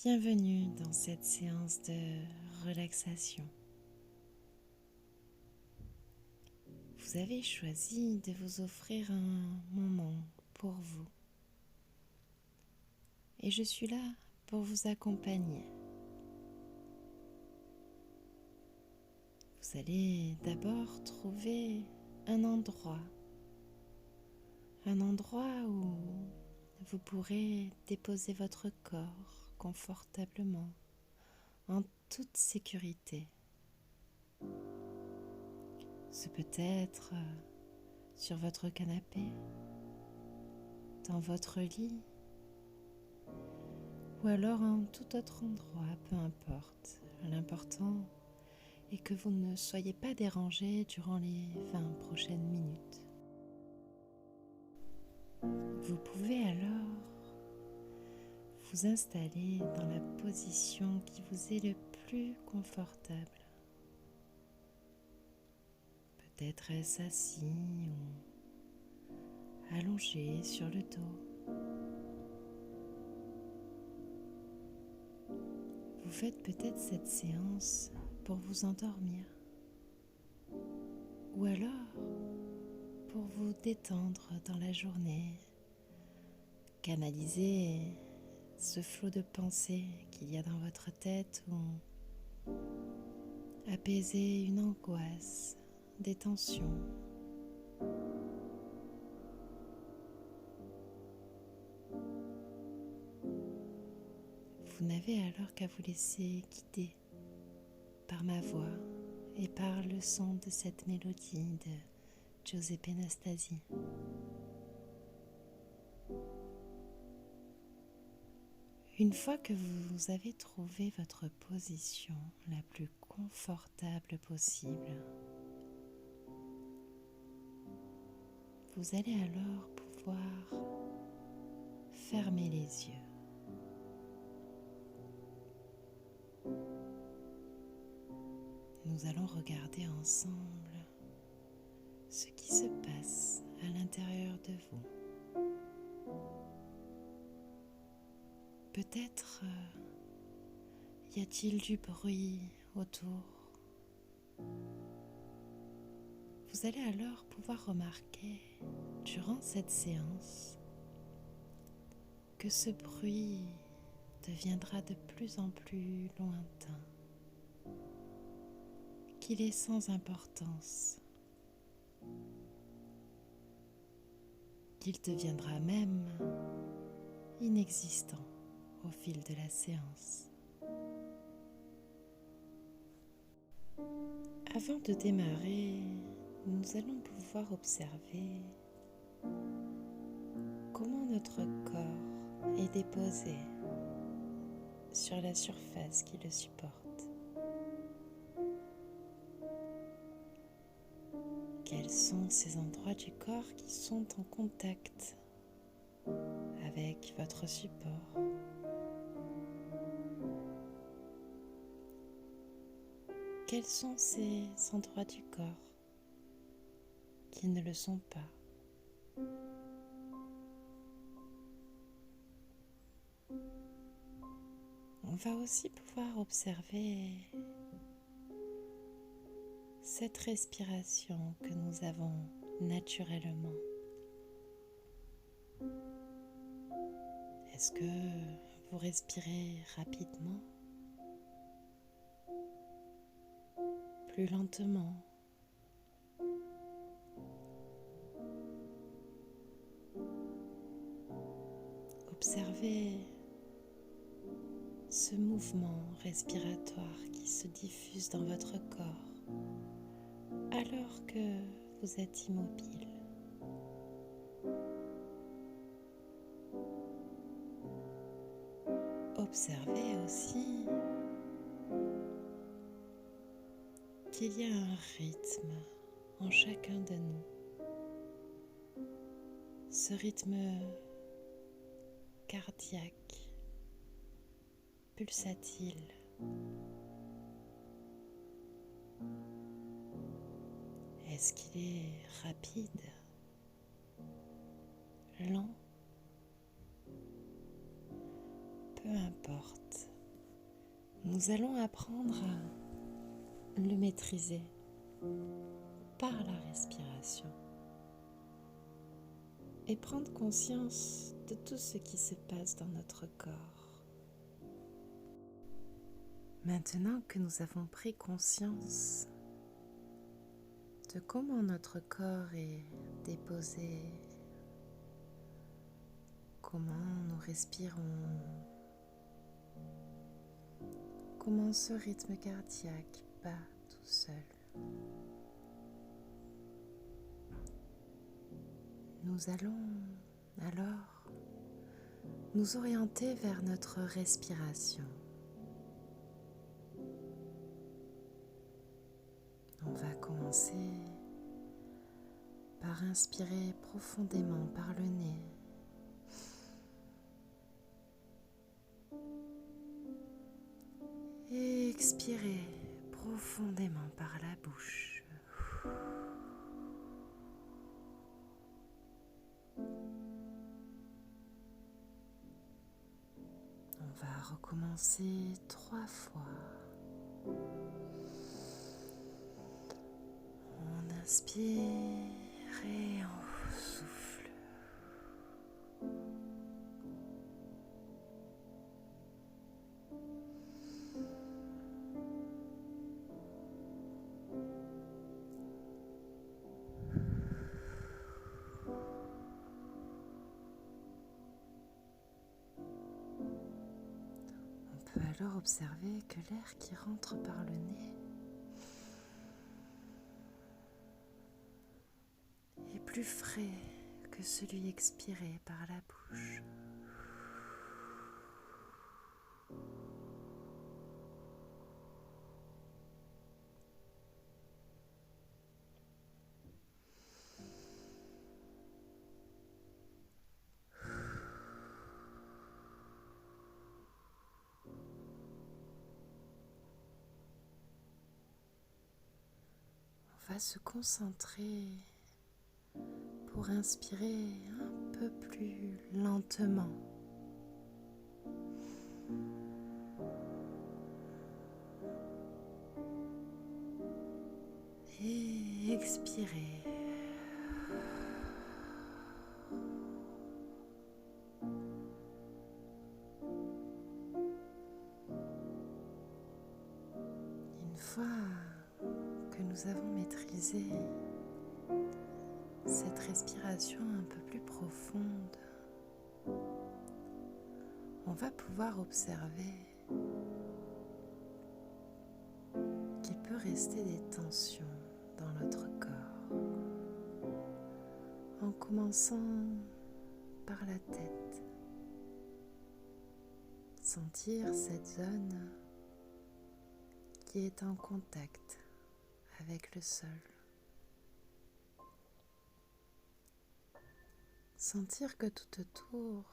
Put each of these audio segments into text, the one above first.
Bienvenue dans cette séance de relaxation. Vous avez choisi de vous offrir un moment pour vous et je suis là pour vous accompagner. Vous allez d'abord trouver un endroit où vous pourrez déposer votre corps confortablement, en toute sécurité. Ce peut être sur votre canapé, dans votre lit, ou alors en tout autre endroit, peu importe. L'important est que vous ne soyez pas dérangé durant les 20 prochaines minutes. Vous pouvez alors vous installer dans la position qui vous est le plus confortable. Peut-être est-ce assis ou allongé sur le dos. Vous faites peut-être cette séance pour vous endormir ou alors pour vous détendre dans la journée, canaliser ce flot de pensées qu'il y a dans votre tête ou apaiser une angoisse, des tensions. Vous n'avez alors qu'à vous laisser guider par ma voix et par le son de cette mélodie de Giuseppe Nastasi. Une fois que vous avez trouvé votre position la plus confortable possible, vous allez alors pouvoir fermer les yeux. Nous allons regarder ensemble ce qui se passe à l'intérieur de vous. Peut-être y a-t-il du bruit autour. Vous allez alors pouvoir remarquer durant cette séance que ce bruit deviendra de plus en plus lointain, qu'il est sans importance, qu'il deviendra même inexistant au fil de la séance. Avant de démarrer, nous allons pouvoir observer comment notre corps est déposé sur la surface qui le supporte. Quels sont ces endroits du corps qui sont en contact avec votre support? Quels sont ces endroits du corps qui ne le sont pas? On va aussi pouvoir observer cette respiration que nous avons naturellement. Est-ce que vous respirez rapidement, plus lentement? Observez ce mouvement respiratoire qui se diffuse dans votre corps alors que vous êtes immobile. Observez aussi qu'il y a un rythme en chacun de nous. Ce rythme cardiaque, pulsatile. Est-ce qu'il est rapide, lent? Peu importe. nous allons apprendre à le maîtriser par la respiration et prendre conscience de tout ce qui se passe dans notre corps. Maintenant que nous avons pris conscience de comment notre corps est déposé, comment nous respirons, comment ce rythme cardiaque bat tout seul, nous allons alors nous orienter vers notre respiration. On va commencer par inspirer profondément par le nez. Et expirer profondément par la bouche. On va recommencer 3 fois. On inspire et on souffle. On peut alors observer que l'air qui rentre par le nez est plus frais que celui expiré par la bouche. On va se concentrer pour inspirer un peu plus lentement. Et expirer. Une fois que nous avons maîtrisé cette respiration un peu plus profonde, on va pouvoir observer qu'il peut rester des tensions dans notre corps, en commençant par la tête. Sentir cette zone qui est en contact avec le sol. Sentir que tout autour,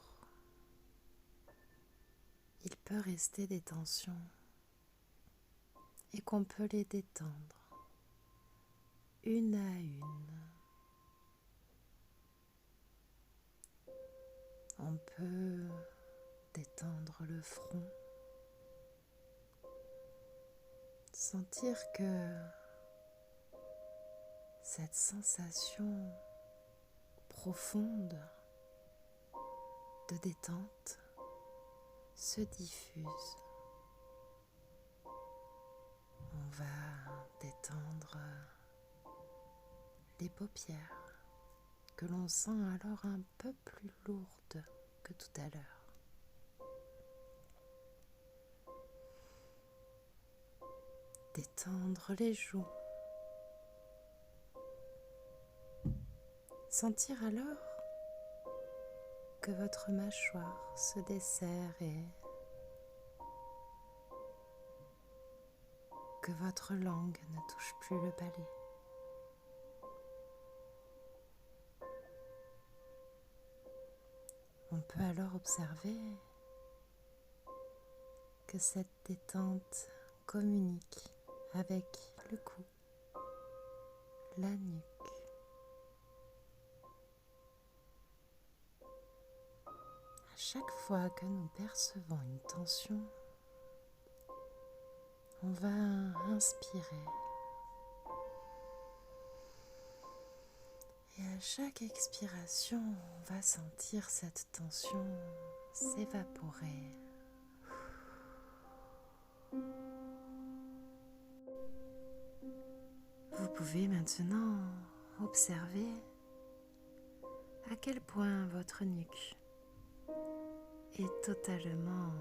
il peut rester des tensions et qu'on peut les détendre une à une. On peut détendre le front, sentir que cette sensation profonde de détente se diffuse. On va détendre les paupières que l'on sent alors un peu plus lourdes que tout à l'heure. Détendre les joues. Sentir alors que votre mâchoire se desserre et que votre langue ne touche plus le palais. On peut alors observer que cette détente communique avec le cou, la nuque. À chaque fois que nous percevons une tension, On va inspirer. Et à chaque expiration, on va sentir cette tension s'évaporer. Vous pouvez maintenant observer à quel point votre nuque est totalement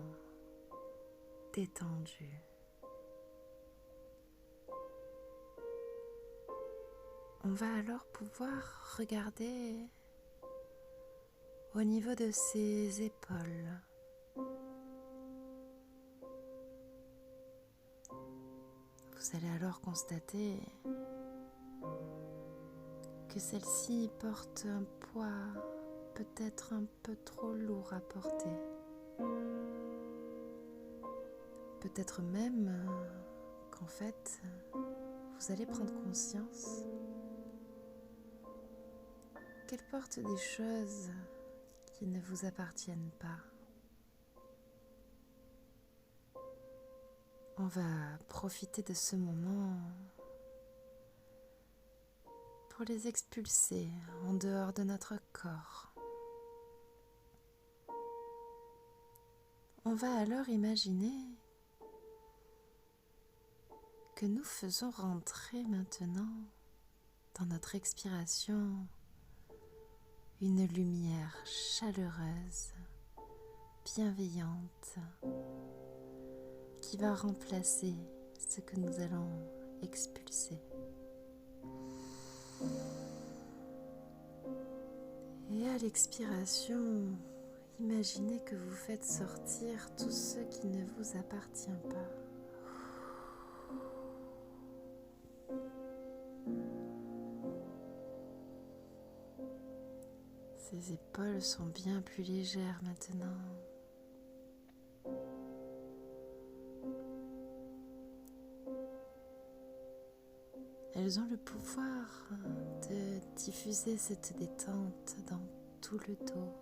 détendue. On va alors pouvoir regarder au niveau de ses épaules. Vous allez alors constater que celle-ci porte un poids peut-être un peu trop lourd à porter. Peut-être même qu'en fait, vous allez prendre conscience qu'elle porte des choses qui ne vous appartiennent pas. On va profiter de ce moment pour les expulser en dehors de notre corps. On va alors imaginer que nous faisons rentrer maintenant dans notre expiration une lumière chaleureuse, bienveillante, qui va remplacer ce que nous allons expulser. Et à l'expiration, imaginez que vous faites sortir tout ce qui ne vous appartient pas. Ces épaules sont bien plus légères maintenant. Elles ont le pouvoir de diffuser cette détente dans tout le dos.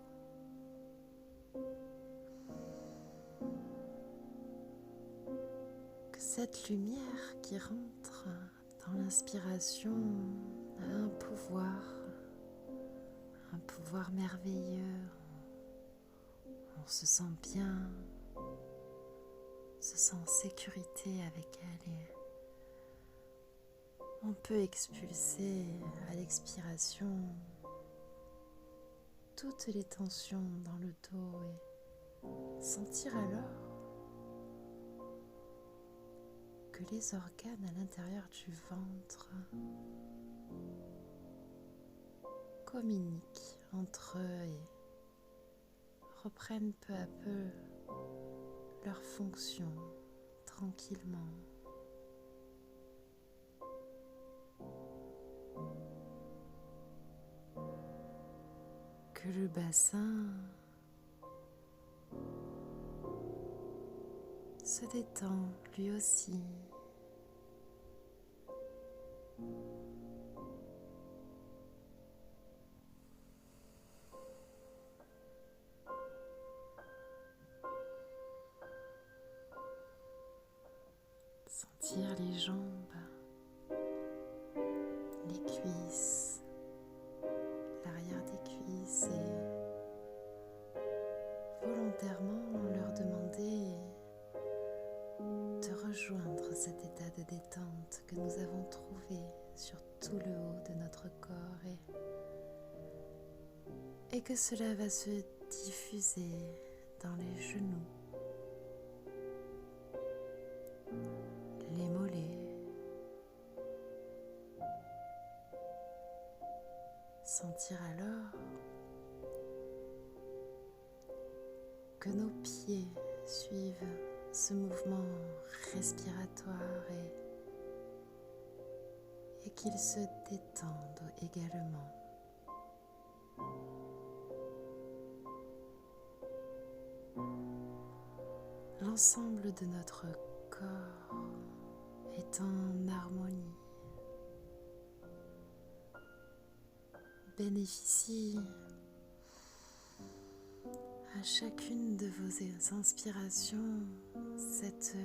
Que cette lumière qui rentre dans l'inspiration a un pouvoir merveilleux. On se sent bien, on se sent en sécurité avec elle et on peut expulser à l'expiration toutes les tensions dans le dos et sentir alors que les organes à l'intérieur du ventre communiquent entre eux et reprennent peu à peu leur fonction tranquillement. Que le bassin se détend lui aussi. Sentir les jambes, les cuisses, l'arrière des cuisses et volontairement leur demander de rejoindre cet état de détente que nous avons trouvé sur tout le haut de notre corps et que cela va se diffuser dans les genoux, les mollets, sentir alors que nos pieds suivent ce mouvement respiratoire et qu'ils se détendent également. L'ensemble de notre corps est en harmonie, bénéficie à chacune de vos inspirations cette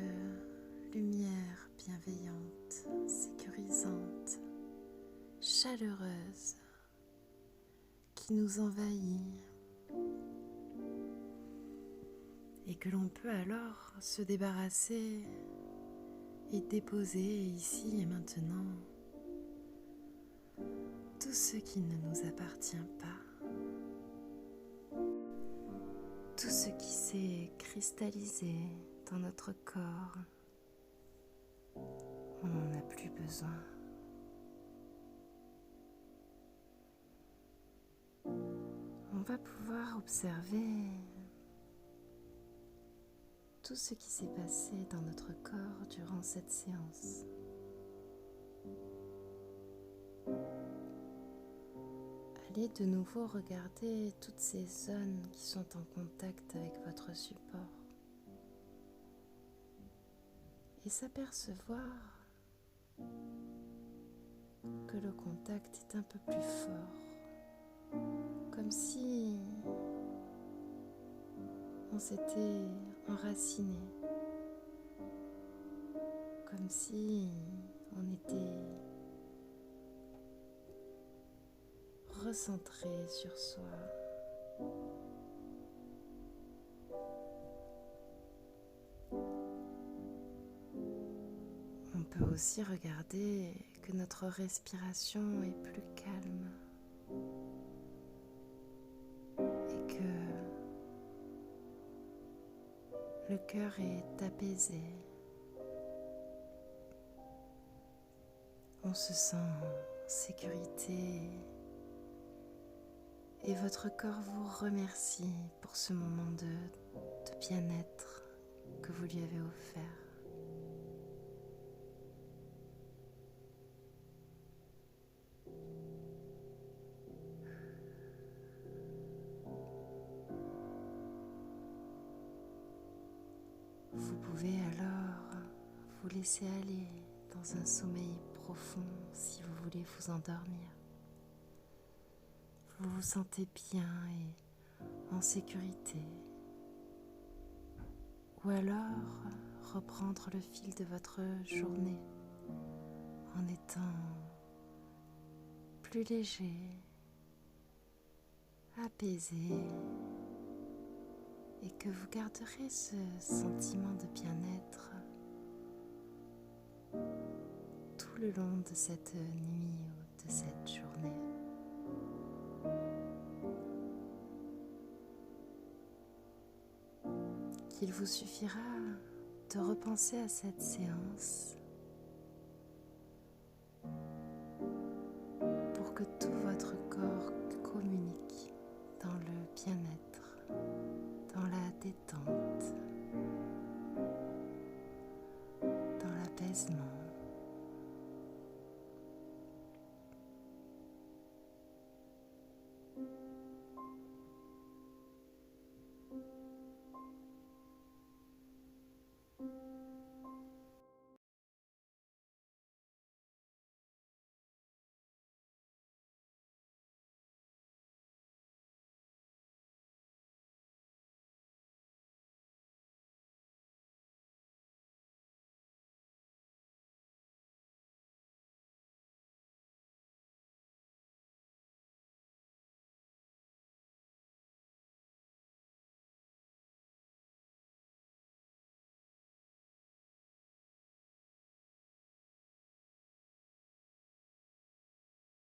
lumière bienveillante, sécurisante, chaleureuse qui nous envahit et que l'on peut alors se débarrasser et déposer ici et maintenant tout ce qui ne nous appartient pas, tout ce qui s'est cristallisé dans notre corps, on n'en a plus besoin. On va pouvoir observer tout ce qui s'est passé dans notre corps durant cette séance. Allez de nouveau regarder toutes ces zones qui sont en contact avec votre support et s'apercevoir que le contact est un peu plus fort, comme si on s'était enraciné, comme si on était recentré sur soi. On peut aussi regarder que notre respiration est plus calme et que le cœur est apaisé. On se sent en sécurité et votre corps vous remercie pour ce moment de bien-être que vous lui avez offert. Vous pouvez alors vous laisser aller dans un sommeil profond si vous voulez vous endormir. Vous vous sentez bien et en sécurité. Ou alors reprendre le fil de votre journée en étant plus léger, apaisé et que vous garderez ce sentiment de bien-être tout le long de cette nuit ou de cette journée. Il vous suffira de repenser à cette séance pour que tout votre corps communique dans le bien-être, dans la détente.